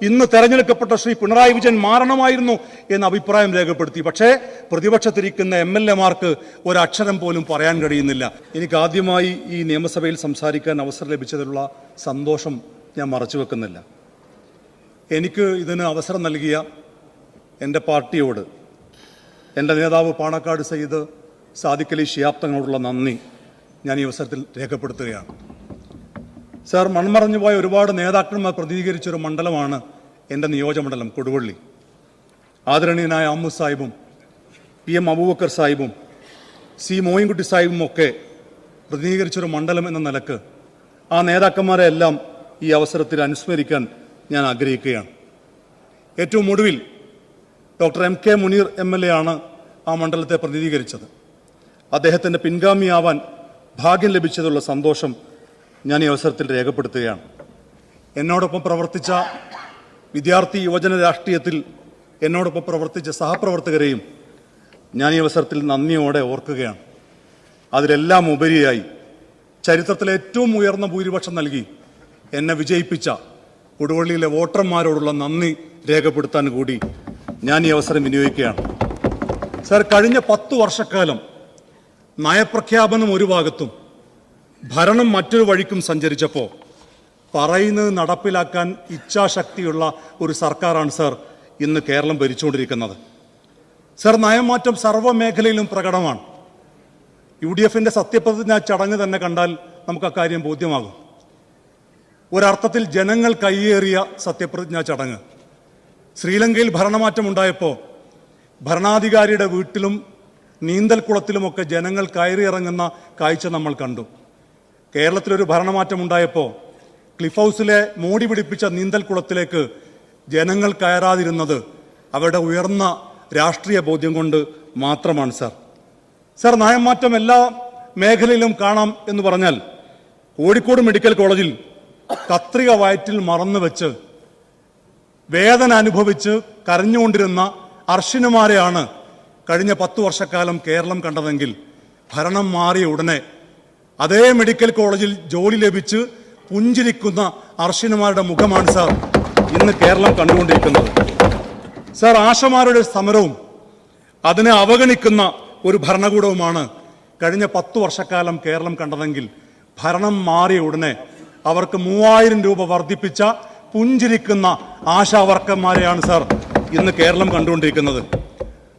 ഇന്ന് തെരഞ്ഞെടുക്കപ്പെട്ട ശ്രീ പിണറായി വിജയൻ മാറണമായിരുന്നു എന്ന് അഭിപ്രായം രേഖപ്പെടുത്തി. പക്ഷേ പ്രതിപക്ഷത്തിരിക്കുന്ന MLA-മാർക്ക് ഒരക്ഷരം പോലും പറയാൻ കഴിയുന്നില്ല. എനിക്ക് ആദ്യമായി ഈ നിയമസഭയിൽ സംസാരിക്കാൻ അവസരം ലഭിച്ചതിലുള്ള സന്തോഷം ഞാൻ മറച്ചുവെക്കുന്നില്ല. എനിക്ക് ഇതിന് അവസരം നൽകിയ എൻ്റെ പാർട്ടിയോട്, എൻ്റെ നേതാവ് പാണക്കാട് സയ്യിദ് സാദിഖ് അലി ശിഹാബ് തങ്ങളോടുള്ള നന്ദി ഞാൻ ഈ അവസരത്തിൽ രേഖപ്പെടുത്തുകയാണ്. സാർ, മൺമറഞ്ഞുപോയ ഒരുപാട് നേതാക്കന്മാർ പ്രതിനിധീകരിച്ചൊരു മണ്ഡലമാണ് എൻ്റെ നിയോജകമണ്ഡലം കൊടുവള്ളി. ആദരണീയനായ അമ്മു സാഹിബും PM അബൂബക്കർ സാഹിബും C മോയിൻകുട്ടി സാഹിബും ഒക്കെ പ്രതിനിധീകരിച്ചൊരു മണ്ഡലം എന്ന നിലക്ക് ആ നേതാക്കന്മാരെ എല്ലാം ഈ അവസരത്തിൽ അനുസ്മരിക്കാൻ ഞാൻ ആഗ്രഹിക്കുകയാണ്. ഏറ്റവും ഒടുവിൽ ഡോക്ടർ MK മുനീർ MLA ആണ് ആ മണ്ഡലത്തെ പ്രതിനിധീകരിച്ചത്. അദ്ദേഹത്തിൻ്റെ പിൻഗാമിയാവാൻ ഭാഗ്യം ലഭിച്ചതുള്ള സന്തോഷം ഞാൻ ഈ അവസരത്തിൽ രേഖപ്പെടുത്തുകയാണ്. എന്നോടൊപ്പം പ്രവർത്തിച്ച വിദ്യാർത്ഥി യുവജന രാഷ്ട്രീയത്തിൽ എന്നോടൊപ്പം പ്രവർത്തിച്ച സഹപ്രവർത്തകരെയും ഞാൻ ഈ അവസരത്തിൽ നന്ദിയോടെ ഓർക്കുകയാണ്. അതിലെല്ലാം ഉപരിയായി ചരിത്രത്തിലെ ഏറ്റവും ഉയർന്ന ഭൂരിപക്ഷം നൽകി എന്നെ വിജയിപ്പിച്ച കൊടുവള്ളിയിലെ വോട്ടർമാരോടുള്ള നന്ദി രേഖപ്പെടുത്താൻ കൂടി ഞാൻ ഈ അവസരം വിനിയോഗിക്കുകയാണ്. സാർ, കഴിഞ്ഞ 10 വർഷക്കാലം നയപ്രഖ്യാപനം ഒരു ഭാഗത്തും ഭരണം മറ്റൊരു വഴിക്കും സഞ്ചരിച്ചപ്പോൾ പറയുന്നത് നടപ്പിലാക്കാൻ ഇച്ഛാശക്തിയുള്ള ഒരു സർക്കാരാണ് സാർ ഇന്ന് കേരളം ഭരിച്ചുകൊണ്ടിരിക്കുന്നത്. സാർ, നയമാറ്റം സർവ്വമേഖലയിലും പ്രകടമാണ്. UDF-ന്റെ സത്യപ്രതിജ്ഞാ ചടങ്ങ് തന്നെ കണ്ടാൽ നമുക്ക് അക്കാര്യം ബോധ്യമാകും. ഒരർത്ഥത്തിൽ ജനങ്ങൾ കയ്യേറിയ സത്യപ്രതിജ്ഞാ ചടങ്ങ്. ശ്രീലങ്കയിൽ ഭരണമാറ്റം ഉണ്ടായപ്പോൾ ഭരണാധികാരിയുടെ വീട്ടിലും നീന്തൽക്കുളത്തിലുമൊക്കെ ജനങ്ങൾ കയറിയിറങ്ങുന്ന കാഴ്ച നമ്മൾ കണ്ടു. കേരളത്തിലൊരു ഭരണമാറ്റം ഉണ്ടായപ്പോൾ ക്ലിഫ് ഹൗസിലെ മോടി പിടിപ്പിച്ച നീന്തൽക്കുളത്തിലേക്ക് ജനങ്ങൾ കയറാതിരുന്നത് അവരുടെ ഉയർന്ന രാഷ്ട്രീയ ബോധ്യം കൊണ്ട് മാത്രമാണ് സാർ. സാർ, നയമാറ്റം എല്ലാ മേഖലയിലും കാണാം എന്ന് പറഞ്ഞാൽ കോഴിക്കോട് മെഡിക്കൽ കോളേജിൽ കത്രിക വയറ്റിൽ മറന്നു വെച്ച് വേദന അനുഭവിച്ച് കരഞ്ഞുകൊണ്ടിരുന്ന അർശിനുമാരെയാണ് കഴിഞ്ഞ 10 വർഷക്കാലം കേരളം കണ്ടതെങ്കിൽ ഭരണം മാറിയ ഉടനെ അതേ മെഡിക്കൽ കോളേജിൽ ജോലി ലഭിച്ച് പുഞ്ചിരിക്കുന്ന അർശിനുമാരുടെ മുഖമാണ് സാർ ഇന്ന് കേരളം കണ്ടുകൊണ്ടിരിക്കുന്നത്. സാർ, ആശമാരുടെ സമരവും അതിനെ അവഗണിക്കുന്ന ഒരു ഭരണകൂടവുമാണ് കഴിഞ്ഞ 10 വർഷക്കാലം കേരളം കണ്ടതെങ്കിൽ ഭരണം മാറിയ ഉടനെ അവർക്ക് 3000 രൂപ വർദ്ധിപ്പിച്ച പുഞ്ചിരിക്കുന്ന ആശാവർക്കന്മാരെയാണ് സാർ ഇന്ന് കേരളം കണ്ടുകൊണ്ടിരിക്കുന്നത്.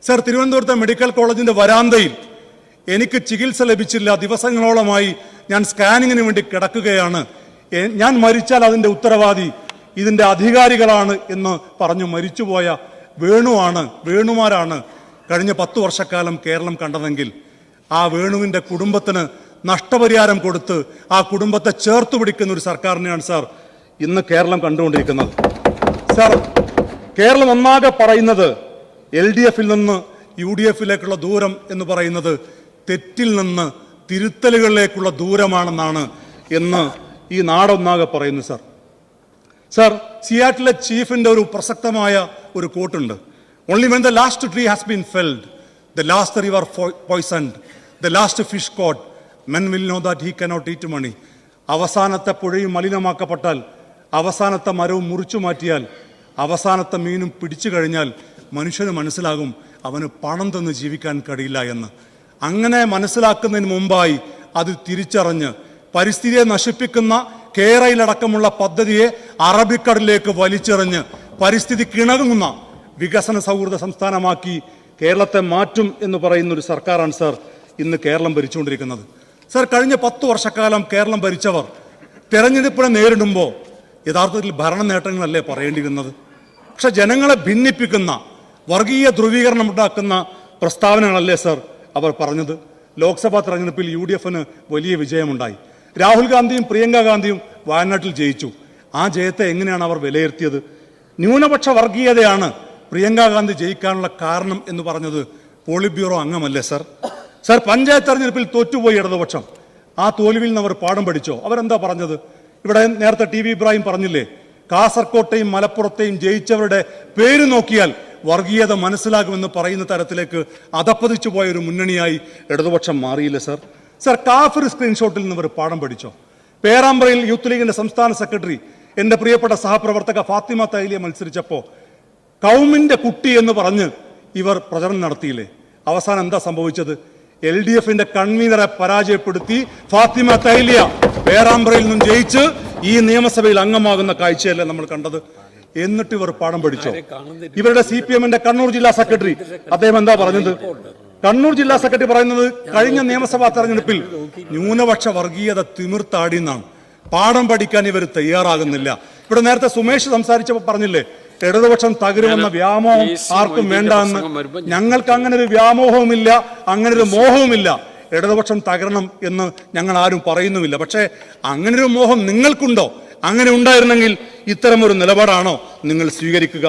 സാർ, തിരുവനന്തപുരത്തെ മെഡിക്കൽ കോളേജിന്റെ വരാന്തയിൽ എനിക്ക് ചികിത്സ ലഭിച്ചില്ല, ദിവസങ്ങളോളമായി ഞാൻ സ്കാനിങ്ങിന് വേണ്ടി കിടക്കുകയാണ്, ഞാൻ മരിച്ചാൽ അതിൻ്റെ ഉത്തരവാദി ഇതിൻ്റെ അധികാരികളാണ് എന്ന് പറഞ്ഞു മരിച്ചുപോയ വേണുമാരാണ് കഴിഞ്ഞ 10 വർഷക്കാലം കേരളം കണ്ടതെങ്കിൽ ആ വേണുവിൻ്റെ കുടുംബത്തിന് നഷ്ടപരിഹാരം കൊടുത്ത് ആ കുടുംബത്തെ ചേർത്ത് പിടിക്കുന്ന ഒരു സർക്കാരിനെയാണ് സാർ ഇന്ന് കേരളം കണ്ടുകൊണ്ടിരിക്കുന്നത്. സാർ, കേരളം ഒന്നാകെ പറയുന്നത് LDF-ൽ നിന്ന് UDF-ലേക്കുള്ള ദൂരം എന്ന് പറയുന്നത് തെറ്റിൽ നിന്ന് തിരുത്തലുകളിലേക്കുള്ള ദൂരമാണെന്നാണ് എന്ന് ഈ നാടൊന്നാകെ പറയുന്നു സാർ. സാർ, സിയാറ്റിലെ ചീഫിൻ്റെ ഒരു പ്രസക്തമായ ഒരു കോട്ടുണ്ട്. Only when the last tree has been felled, the last river poisoned, the last fish caught, men will know that he cannot eat money. അവസാനത്തെ പുഴയും മലിനമാക്കപ്പെട്ടാൽ, അവസാനത്തെ മരവും മുറിച്ചു മാറ്റിയാൽ, അവസാനത്തെ മീനും പിടിച്ചു കഴിഞ്ഞാൽ മനുഷ്യന് മനസ്സിലാകും അവന് പണം തന്ന് ജീവിക്കാൻ കഴിയില്ല എന്ന്. അങ്ങനെ മനസ്സിലാക്കുന്നതിന് മുമ്പായി അത് തിരിച്ചറിഞ്ഞ് പരിസ്ഥിതിയെ നശിപ്പിക്കുന്ന കേരളയിലടക്കമുള്ള പദ്ധതിയെ അറബിക്കടലിലേക്ക് വലിച്ചെറിഞ്ഞ് പരിസ്ഥിതി കിണങ്ങുന്ന വികസന സൗഹൃദ സംസ്ഥാനമാക്കി കേരളത്തെ മാറ്റും എന്ന് പറയുന്ന ഒരു സർക്കാരാണ് സാർ ഇന്ന് കേരളം ഭരിച്ചുകൊണ്ടിരിക്കുന്നത്. സാർ, കഴിഞ്ഞ 10 വർഷക്കാലം കേരളം ഭരിച്ചവർ തെരഞ്ഞെടുപ്പിനെ നേരിടുമ്പോൾ യഥാർത്ഥത്തിൽ ഭരണ നേട്ടങ്ങളല്ലേ പറയേണ്ടിയിരുന്നത്? പക്ഷെ ജനങ്ങളെ ഭിന്നിപ്പിക്കുന്ന, വർഗീയ ധ്രുവീകരണം ഉണ്ടാക്കുന്ന പ്രസ്താവനകളല്ലേ സാർ അവർ പറഞ്ഞത്? ലോക്സഭാ തെരഞ്ഞെടുപ്പിൽ UDF-ന് വലിയ വിജയമുണ്ടായി. രാഹുൽ ഗാന്ധിയും പ്രിയങ്ക ഗാന്ധിയും വയനാട്ടിൽ ജയിച്ചു. ആ ജയത്തെ എങ്ങനെയാണ് അവർ വിലയിരുത്തിയത്? ന്യൂനപക്ഷ വർഗീയതയാണ് പ്രിയങ്ക ഗാന്ധി ജയിക്കാനുള്ള കാരണം എന്ന് പറഞ്ഞത് പോളിറ്റ് ബ്യൂറോ അംഗമല്ലേ സാർ? സാർ, പഞ്ചായത്ത് തെരഞ്ഞെടുപ്പിൽ തോറ്റുപോയി ഇടതുപക്ഷം. ആ തോൽവിയിൽ നിന്ന് അവർ പാഠം പഠിച്ചോ? അവരെന്താ പറഞ്ഞത്? ഇവിടെ നേരത്തെ TV ഇബ്രാഹിം പറഞ്ഞില്ലേ, കാസർകോട്ടെയും മലപ്പുറത്തെയും ജയിച്ചവരുടെ പേര് നോക്കിയാൽ വർഗീയത മനസ്സിലാകുമെന്ന് പറയുന്ന തരത്തിലേക്ക് അധപ്പതിച്ചു പോയ ഒരു മുന്നണിയായി ഇടതുപക്ഷം മാറിയില്ലേ സാർ? സാർ, കാഫിർ സ്ക്രീൻഷോട്ടിൽ നിന്ന് ഒരു പാഠം പഠിച്ചോ? പേരാമ്പ്രയിൽ യൂത്ത് ലീഗിന്റെ സംസ്ഥാന സെക്രട്ടറി എൻ്റെ പ്രിയപ്പെട്ട സഹപ്രവർത്തക ഫാത്തിമ തൈലിയ മത്സരിച്ചപ്പോൾ കൗമിന്റെ കുട്ടി എന്ന് പറഞ്ഞ് ഇവർ പ്രചരണം നടത്തിയില്ലേ? അവസാനം എന്താ സംഭവിച്ചത്? LDFന്റെ കൺവീനറെ പരാജയപ്പെടുത്തി ഫാത്തിമ തൈലിയ പേരാമ്പ്രയിൽ നിന്നും ജയിച്ച് ഈ നിയമസഭയിൽ അംഗമാകുന്ന കാഴ്ചയല്ലേ നമ്മൾ കണ്ടത്? എന്നിട്ട് ഇവർ പാഠം പഠിച്ചോ? ഇവരുടെ CPMന്റെ കണ്ണൂർ ജില്ലാ സെക്രട്ടറി അദ്ദേഹം എന്താ പറഞ്ഞത്? കണ്ണൂർ ജില്ലാ സെക്രട്ടറി പറയുന്നത് കഴിഞ്ഞ നിയമസഭാ തെരഞ്ഞെടുപ്പിൽ ന്യൂനപക്ഷ വർഗീയത തിമിർത്താടി എന്നാണ്. പാഠം പഠിക്കാൻ ഇവർ തയ്യാറാകുന്നില്ല. ഇവിടെ നേരത്തെ സുമേഷ് സംസാരിച്ചപ്പോൾ പറഞ്ഞില്ലേ, ഇടതുപക്ഷം തകരുമെന്ന വ്യാമോഹം ആർക്കും വേണ്ട എന്ന്. ഞങ്ങൾക്ക് അങ്ങനെ ഒരു വ്യാമോഹവുമില്ല, അങ്ങനെ ഒരു മോഹവുമില്ല. ഇടതുപക്ഷം തകരണം എന്ന് ഞങ്ങൾ ആരും പറയുന്നുമില്ല. പക്ഷേ അങ്ങനെ ഒരു മോഹം നിങ്ങൾക്കുണ്ടോ? അങ്ങനെ ഉണ്ടായിരുന്നെങ്കിൽ ഇത്തരമൊരു നിലപാടാണോ നിങ്ങൾ സ്വീകരിക്കുക?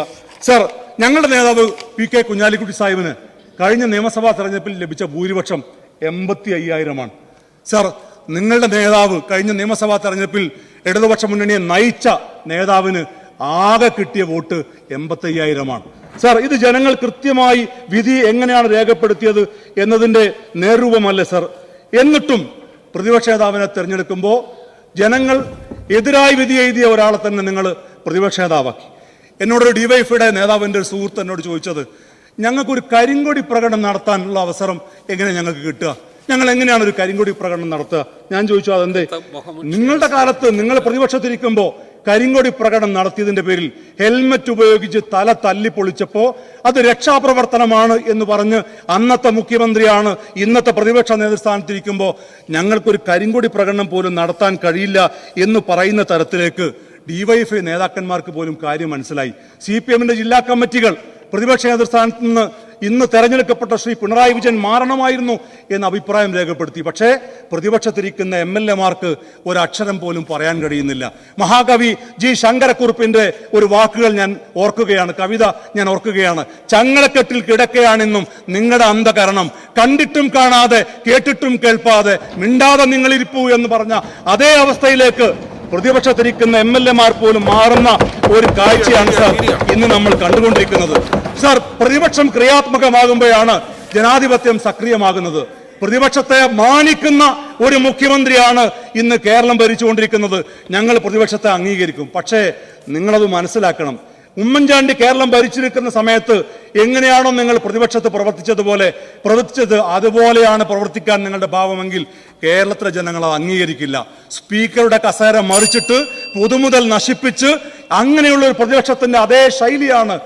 സർ, ഞങ്ങളുടെ നേതാവ് PK കുഞ്ഞാലിക്കുട്ടി സാഹിബിന് കഴിഞ്ഞ നിയമസഭാ തെരഞ്ഞെടുപ്പിൽ ലഭിച്ച ഭൂരിപക്ഷം 85,000-ആണ്. സർ, നിങ്ങളുടെ നേതാവ് കഴിഞ്ഞ നിയമസഭാ തെരഞ്ഞെടുപ്പിൽ ഇടതുപക്ഷ മുന്നണിയെ നയിച്ച നേതാവിന് ആകെ കിട്ടിയ വോട്ട് 85,000-ആണ്. സർ, ഇത് ജനങ്ങൾ കൃത്യമായി വിധി എങ്ങനെയാണ് രേഖപ്പെടുത്തിയത് എന്നതിന്റെ നേർരൂപമല്ലേ സർ? എന്നിട്ടും പ്രതിപക്ഷ നേതാവിനെ തെരഞ്ഞെടുക്കുമ്പോൾ ജനങ്ങൾ എതിരായി വിധി എഴുതിയ ഒരാളെ തന്നെ നിങ്ങൾ പ്രതിപക്ഷ നേതാവാക്കി. എന്നോടൊരു DYFIയുടെ നേതാവിൻ്റെ ഒരു സുഹൃത്ത് എന്നോട് ചോദിച്ചത്, ഞങ്ങൾക്കൊരു കരിങ്കൊടി പ്രകടനം നടത്താനുള്ള അവസരം എങ്ങനെ ഞങ്ങൾക്ക് കിട്ടുക? ഞങ്ങൾ എങ്ങനെയാണ് ഒരു കരിങ്കൊടി പ്രകടനം നടത്തുക? ഞാൻ ചോദിച്ചു, അതെന്തേ? നിങ്ങളുടെ കാലത്ത് നിങ്ങൾ പ്രതിപക്ഷത്തിരിക്കുമ്പോൾ കരിങ്കൊടി പ്രകടനം നടത്തിയതിന്റെ പേരിൽ ഹെൽമറ്റ് ഉപയോഗിച്ച് തല തല്ലിപ്പൊളിച്ചപ്പോ അത് രക്ഷാപ്രവർത്തനമാണ് എന്ന് പറഞ്ഞ് അന്നത്തെ മുഖ്യമന്ത്രിയാണ് ഇന്നത്തെ പ്രതിപക്ഷ നേതൃസ്ഥാനത്തിരിക്കുമ്പോൾ ഞങ്ങൾക്കൊരു കരിങ്കൊടി പ്രകടനം പോലും നടത്താൻ കഴിയില്ല എന്ന് പറയുന്ന തരത്തിലേക്ക് DYFI നേതാക്കന്മാർക്ക് പോലും കാര്യം മനസ്സിലായി. CPMന്റെ ജില്ലാ കമ്മിറ്റികൾ പ്രതിപക്ഷ നേതൃസ്ഥാനത്ത് നിന്ന് ഇന്ന് തെരഞ്ഞെടുക്കപ്പെട്ട ശ്രീ പിണറായി വിജയൻ മാറണമായിരുന്നു എന്ന അഭിപ്രായം രേഖപ്പെടുത്തി. പക്ഷേ പ്രതിപക്ഷത്തിരിക്കുന്ന MLA-മാർക്ക് ഒരക്ഷരം പോലും പറയാൻ കഴിയുന്നില്ല. മഹാകവി G. ശങ്കരക്കുറുപ്പിന്റെ ഒരു വാക്കുകൾ ഞാൻ ഓർക്കുകയാണ്, കവിത ഞാൻ ഓർക്കുകയാണ്. ചങ്ങലക്കെട്ടിൽ കിടക്കയാണെന്നും നിങ്ങളുടെ അന്ധകരണം, കണ്ടിട്ടും കാണാതെ കേട്ടിട്ടും കേൾപ്പാതെ മിണ്ടാതെ നിങ്ങളിരിപ്പൂ എന്ന് പറഞ്ഞ അതേ അവസ്ഥയിലേക്ക് പ്രതിപക്ഷത്തിരിക്കുന്ന MLA-മാർ പോലും മാറുന്ന ഒരു കാഴ്ചയാണ് സാർ ഇന്ന് നമ്മൾ കണ്ടുകൊണ്ടിരിക്കുന്നത്. സാർ, പ്രതിപക്ഷം ക്രിയാത്മകമാകുമ്പോഴാണ് ജനാധിപത്യം സക്രിയമാകുന്നത്. പ്രതിപക്ഷത്തെ മാനിക്കുന്ന ഒരു മുഖ്യമന്ത്രിയാണ് ഇന്ന് കേരളം ഭരിച്ചുകൊണ്ടിരിക്കുന്നത്. ഞങ്ങൾ പ്രതിപക്ഷത്തെ അംഗീകരിക്കും. പക്ഷേ നിങ്ങളത് മനസ്സിലാക്കണം, ഉമ്മൻചാണ്ടി കേരളം ഭരിച്ചിരിക്കുന്ന സമയത്ത് എങ്ങനെയാണോ നിങ്ങൾ പ്രതിപക്ഷത്ത് പ്രവർത്തിച്ചത് അതുപോലെയാണ് പ്രവർത്തിക്കാൻ നിങ്ങളുടെ ഭാവമെങ്കിൽ കേരളത്തിലെ ജനങ്ങൾ അത് അംഗീകരിക്കില്ല. സ്പീക്കറുടെ കസേര മറിച്ചിട്ട് പൊതുമുതൽ നശിപ്പിച്ച് അങ്ങനെയുള്ള ഒരു പ്രതിപക്ഷത്തിന്റെ അതേ ശൈലിയാണ്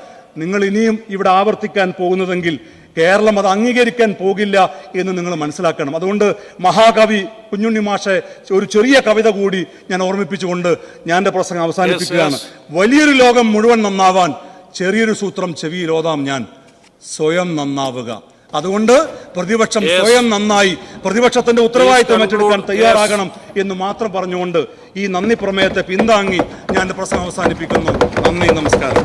നിങ്ങൾ ഇനിയും ഇവിടെ ആവർത്തിക്കാൻ പോകുന്നതെങ്കിൽ കേരളം അത് അംഗീകരിക്കാൻ പോകില്ല എന്ന് നിങ്ങൾ മനസ്സിലാക്കണം. അതുകൊണ്ട് മഹാകവി കുഞ്ഞുണ്ണി മാഷെ ഒരു ചെറിയ കവിത കൂടി ഞാൻ ഓർമ്മിപ്പിച്ചുകൊണ്ട് ഞാൻ എൻ്റെ പ്രസംഗം അവസാനിപ്പിക്കുകയാണ്. വലിയൊരു ലോകം മുഴുവൻ നന്നാവാൻ ചെറിയൊരു സൂത്രം ചെവിയിൽ ഓതാം ഞാൻ, സ്വയം നന്നാവുക. അതുകൊണ്ട് പ്രതിപക്ഷം സ്വയം നന്നായി പ്രതിപക്ഷത്തിന്റെ ഉത്തരവാദിത്തം ഏറ്റെടുക്കാൻ തയ്യാറാകണം എന്ന് മാത്രം പറഞ്ഞുകൊണ്ട് ഈ നന്ദി പ്രമേയത്തെ പിന്താങ്ങി ഞാൻ എൻ്റെ പ്രസംഗം അവസാനിപ്പിക്കുന്നു. നന്ദി, നമസ്കാരം.